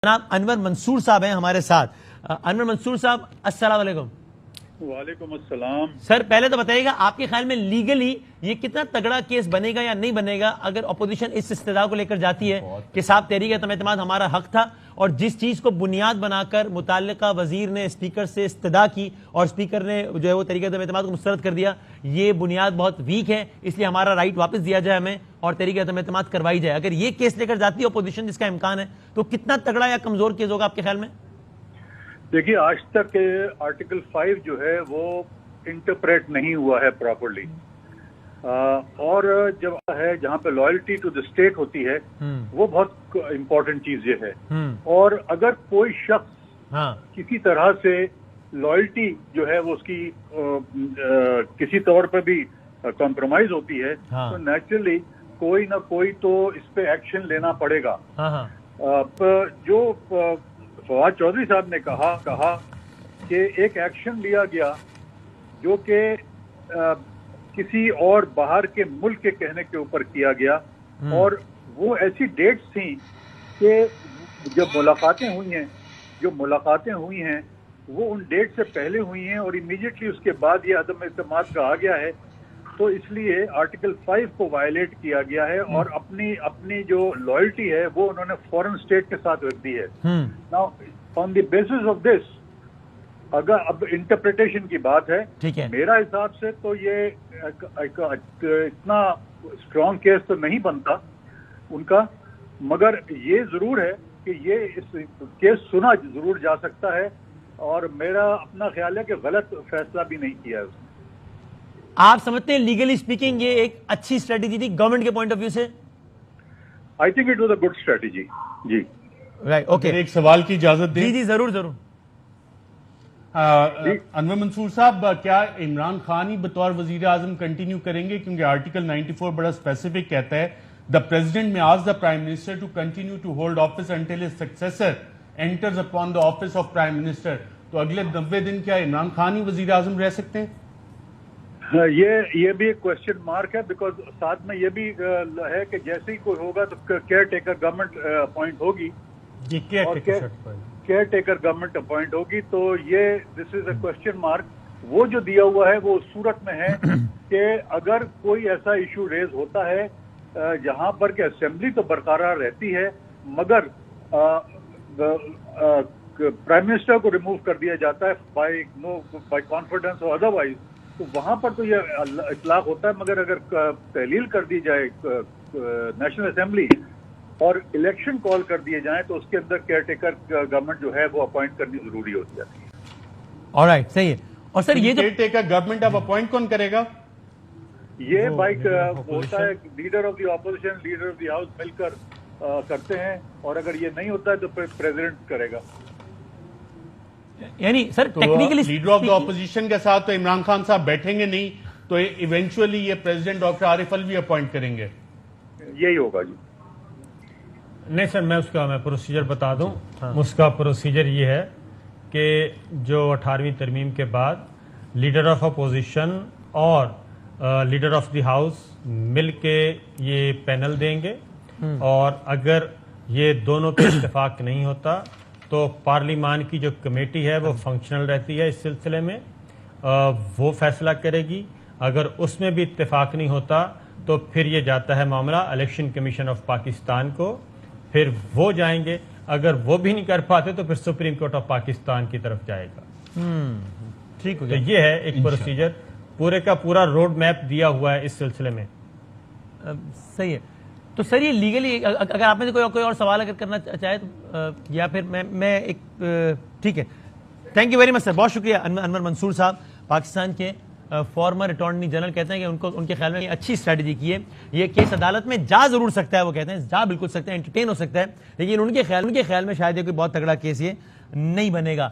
जनाब अनवर मंसूर साहब हैं हमारे साथ। अनवर मंसूर साहब, अस्सलाम वालेकुम। वालेकुम अस्सलाम। सर, पहले तो बताइएगा आपके ख्याल में लीगली ये कितना तगड़ा केस बनेगा या नहीं बनेगा अगर अपोजिशन इस इस्तेदा को लेकर जाती है कि साहब तहरीक-ए-एतमाद हमारा हक था और जिस चीज को बुनियाद बनाकर मुताल्लिका वजीर ने स्पीकर से इस्तेदा की और स्पीकर ने जो है वो तहरीक-ए-एतमाद को मुस्तरद कर दिया, ये बुनियाद बहुत वीक है, इसलिए हमारा राइट वापस दिया जाए हमें और तहरीक-ए-एतमाद करवाई जाए। अगर ये केस लेकर जाती है अपोजिशन, जिसका इम्कान है, तो कितना तगड़ा या कमजोर केस होगा आपके ख्याल में? देखिए, आज तक आर्टिकल 5 जो है वो इंटरप्रेट नहीं हुआ है प्रॉपरली, और जब है जहाँ पे लॉयल्टी टू द स्टेट होती है वो बहुत इंपॉर्टेंट चीज ये है। और अगर कोई शख्स किसी तरह से लॉयल्टी जो है वो उसकी किसी तौर पर भी कॉम्प्रोमाइज होती है तो नेचुरली कोई ना कोई तो इस पे एक्शन लेना पड़ेगा। जो फवाद चौधरी साहब ने कहा कि एक एक्शन लिया गया जो कि किसी और बाहर के मुल्क के कहने के ऊपर किया गया, और वो ऐसी डेट्स थी कि जो मुलाकातें हुई हैं वो उन डेट से पहले हुई हैं और इमीडिएटली उसके बाद ये अदम इत्मीनाद कहा गया है। तो इसलिए आर्टिकल 5 को वायलेट किया गया है और अपनी जो लॉयल्टी है वो उन्होंने फॉरेन स्टेट के साथ रख दी है। Now on the basis of this, अगर अब इंटरप्रिटेशन की बात है, मेरा हिसाब से तो ये इतना स्ट्रॉन्ग केस तो नहीं बनता उनका, मगर ये जरूर है कि ये इस केस सुना जरूर जा सकता है और मेरा अपना ख्याल है कि गलत फैसला भी नहीं किया है उसने। आप समझते हैं लीगली स्पीकिंग ये एक अच्छी स्ट्रेटेजी थी गवर्नमेंट के पॉइंट ऑफ व्यू से? I think it was a good strategy. जी राइट, ओके। एक सवाल की इजाजत दें? जी जरूर जरूर। अनवर मंसूर साहब, क्या इमरान खान ही बतौर वजीर आजम कंटिन्यू करेंगे? क्योंकि आर्टिकल 94 बड़ा स्पेसिफिक कहता है the president may ask the prime minister to continue to hold office until his successor enters upon the office of prime minister. तो अगले 90 दिन क्या इमरान खान ही वजीर आजम रह सकते हैं? ये भी एक क्वेश्चन मार्क है, बिकॉज साथ में ये भी है कि जैसे ही कोई होगा तो केयर टेकर गवर्नमेंट अपॉइंट होगी। केयर टेकर गवर्नमेंट अपॉइंट होगी, तो ये this is a question mark. वो जो दिया हुआ है वो उस सूरत में है कि अगर कोई ऐसा इशू रेज होता है जहां पर कि असेंबली तो बरकरार रहती है मगर प्राइम मिनिस्टर को रिमूव कर दिया जाता है बाय कॉन्फिडेंस और अदरवाइज, तो वहां पर तो ये इतलाक होता है। मगर अगर तहलील कर दी जाए नेशनल असेंबली और इलेक्शन कॉल कर दिए जाएं तो उसके अंदर केयरटेकर गवर्नमेंट जो है वो अपॉइंट करनी जरूरी होती जाती है। ऑलराइट, सही है। और सर ये केयरटेकर गवर्नमेंट अब अपॉइंट कौन करेगा? ये बाइक होता है leader of the opposition, leader of the house मिलकर करते हैं, और अगर ये नहीं होता है तो फिर प्रेसिडेंट करेगा। यानी सर तो technically leader of the opposition के साथ तो इमरान खान साहब बैठेंगे नहीं, तो इवेंचुअली ये president doctor Arif Alvi appoint करेंगे? यही होगा जी। नहीं सर, मैं प्रोसीजर बता दूं। उसका प्रोसीजर ये है कि जो 18वीं तरमीम के बाद लीडर ऑफ अपोजिशन और लीडर ऑफ द हाउस मिलके ये पैनल देंगे, और अगर ये दोनों पे इत्तेफाक नहीं होता तो पार्लिमान की जो कमेटी है वो फंक्शनल रहती है इस सिलसिले में, वो फैसला करेगी। अगर उसमें भी इत्तेफाक नहीं होता तो फिर ये जाता है मामला इलेक्शन कमीशन ऑफ पाकिस्तान को, फिर वो जाएंगे। अगर वो भी नहीं कर पाते तो फिर सुप्रीम कोर्ट ऑफ पाकिस्तान की तरफ जाएगा। ठीक हो तो गया। ये है एक प्रोसीजर, पूरे का पूरा रोड मैप दिया हुआ है इस सिलसिले में। सही है। तो सर ये लीगली अगर आप में से कोई और सवाल अगर करना चाहे तो या फिर मैं एक ठीक है। Thank you very much sir, बहुत शुक्रिया। अनवर मंसूर साहब पाकिस्तान के फॉर्मर अटॉर्नी जनरल कहते हैं कि उनको उनके ख्याल में अच्छी स्ट्रैटेजी की है। ये केस अदालत में जा जरूर सकता है, वो कहते हैं जा बिल्कुल सकता है, एंटरटेन हो सकता है, लेकिन उनके ख्याल में शायद ये कोई बहुत तगड़ा केस ये नहीं बनेगा।